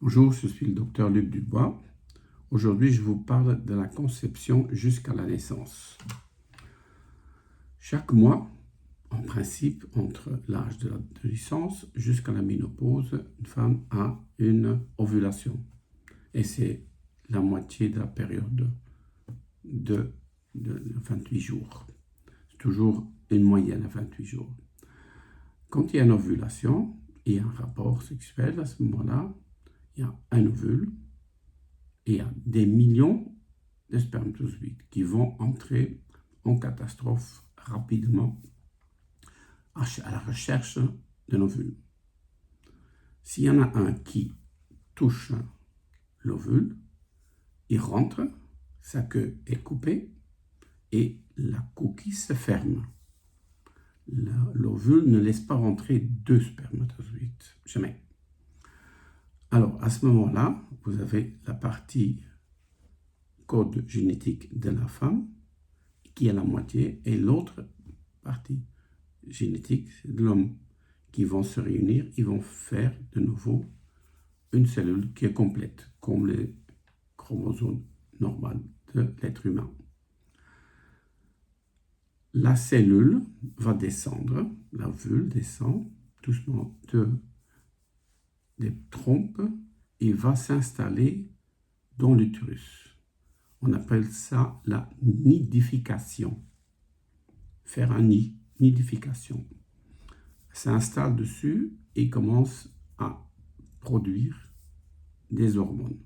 Bonjour, je suis le docteur Luc Dubois. Aujourd'hui, je vous parle de la conception jusqu'à la naissance. Chaque mois, en principe, entre l'âge de l'adolescence jusqu'à la ménopause, une femme a une ovulation. Et c'est la moitié de la période de 28 jours. C'est toujours une moyenne à 28 jours. Quand il y a une ovulation, il y a un rapport sexuel à ce moment-là, il y a un ovule, et il y a des millions de spermatozoïdes qui vont entrer en catastrophe rapidement à la recherche d'un ovule. S'il y en a un qui touche l'ovule, il rentre, sa queue est coupée et la coquille se ferme. L'ovule ne laisse pas rentrer deux spermatozoïdes, jamais. Alors, à ce moment-là, vous avez la partie code génétique de la femme, qui est la moitié, et l'autre partie génétique de l'homme, qui vont se réunir, ils vont faire de nouveau une cellule qui est complète, comme les chromosomes normaux de l'être humain. La cellule va descendre, l'ovule descend doucement des trompes et va s'installer dans l'utérus. On appelle ça la nidification. Faire un nid, nidification. S'installe dessus et commence à produire des hormones.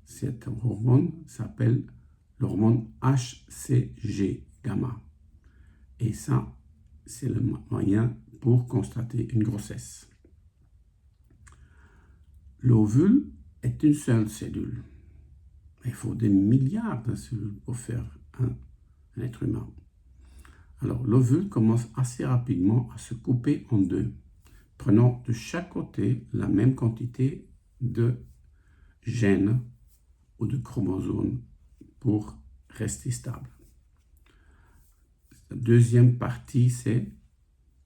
Cette hormone s'appelle l'hormone HCG gamma. Et ça, c'est le moyen pour constater une grossesse. L'ovule est une seule cellule. Il faut des milliards de cellules pour faire un être humain. Alors, l'ovule commence assez rapidement à se couper en deux, prenant de chaque côté la même quantité de gènes ou de chromosomes pour rester stable. La deuxième partie, c'est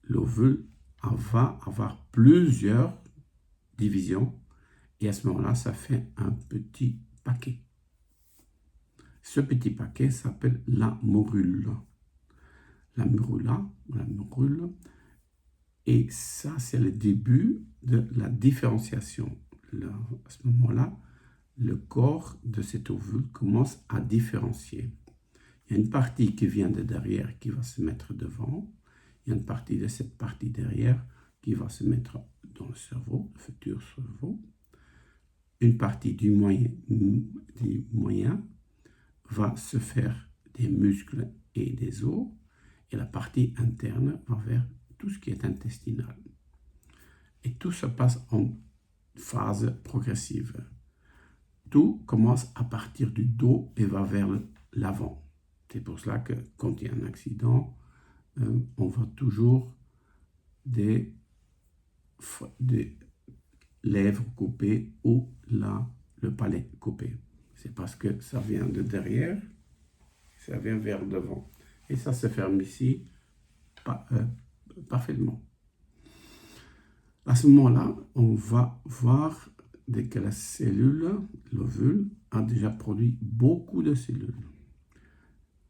l'ovule va avoir plusieurs divisions et à ce moment-là, ça fait un petit paquet. Ce petit paquet s'appelle la morule. La morule. Et ça, c'est le début de la différenciation. Là, à ce moment-là, le corps de cet ovule commence à différencier. Il y a une partie qui vient de derrière qui va se mettre devant. Il y a une partie de cette partie derrière qui va se mettre dans le cerveau, le futur cerveau. Une partie du moyen va se faire des muscles et des os. Et la partie interne va vers tout ce qui est intestinal. Et tout se passe en phase progressive. Tout commence à partir du dos et va vers l'avant. C'est pour cela que quand il y a un accident, on voit toujours des lèvres coupées ou le palais coupé. C'est parce que ça vient de derrière, ça vient vers devant. Et ça se ferme ici parfaitement. À ce moment-là, on va voir que la cellule, l'ovule, a déjà produit beaucoup de cellules.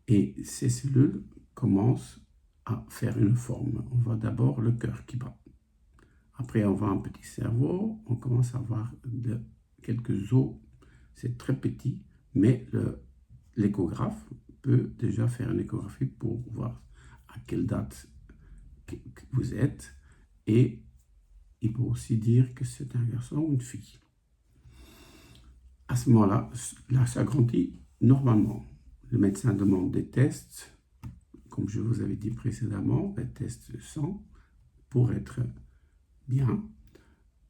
Et ces cellules commencent à faire une forme. On voit d'abord le cœur qui bat. Après, on voit un petit cerveau. On commence à voir quelques os. C'est très petit, mais l'échographe peut déjà faire une échographie pour voir à quelle date vous êtes. Et il peut aussi dire que c'est un garçon ou une fille. À ce moment-là, ça grandit normalement. Le médecin demande des tests, comme je vous avais dit précédemment, des tests de sang. Pour être bien,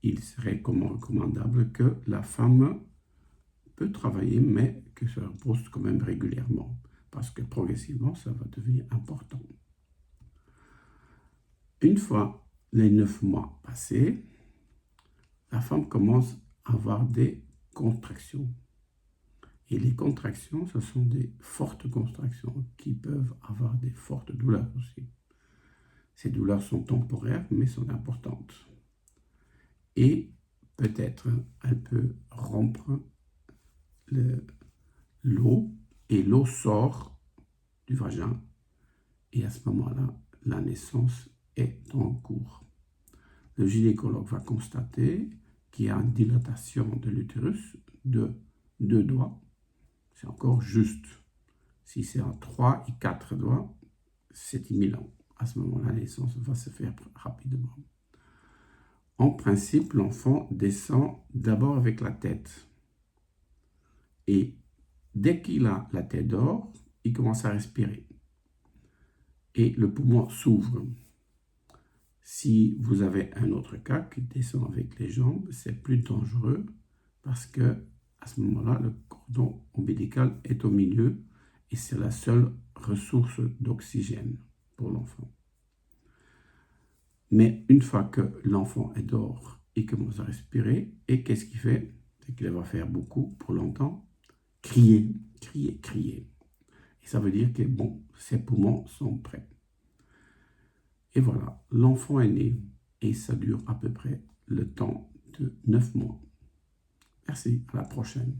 il serait recommandable que la femme peut travailler, mais que ça repose quand même régulièrement, parce que progressivement, ça va devenir important. Une fois les 9 mois passés, la femme commence à avoir des contractions. Et les contractions, ce sont des fortes contractions qui peuvent avoir des fortes douleurs aussi. Ces douleurs sont temporaires, mais sont importantes. Et peut-être elle peut rompre l'eau et l'eau sort du vagin et à ce moment-là, la naissance est en cours. Le gynécologue va constater qu'il y a une dilatation de l'utérus de 2 doigts. C'est encore juste. Si c'est en 3 et 4 doigts, c'est imminent. À ce moment-là, la naissance va se faire rapidement. En principe, l'enfant descend d'abord avec la tête. Et dès qu'il a la tête dehors, il commence à respirer. Et le poumon s'ouvre. Si vous avez un autre cas qui descend avec les jambes, c'est plus dangereux parce que à ce moment-là, le cordon ombilical est au milieu et c'est la seule ressource d'oxygène pour l'enfant. Mais une fois que l'enfant est dehors, il commence à respirer et qu'est-ce qu'il fait? C'est qu'il va faire beaucoup pour longtemps. Crier, crier, crier. Et ça veut dire que bon, ses poumons sont prêts. Et voilà, l'enfant est né et ça dure à peu près le temps de 9 mois. Merci, à la prochaine.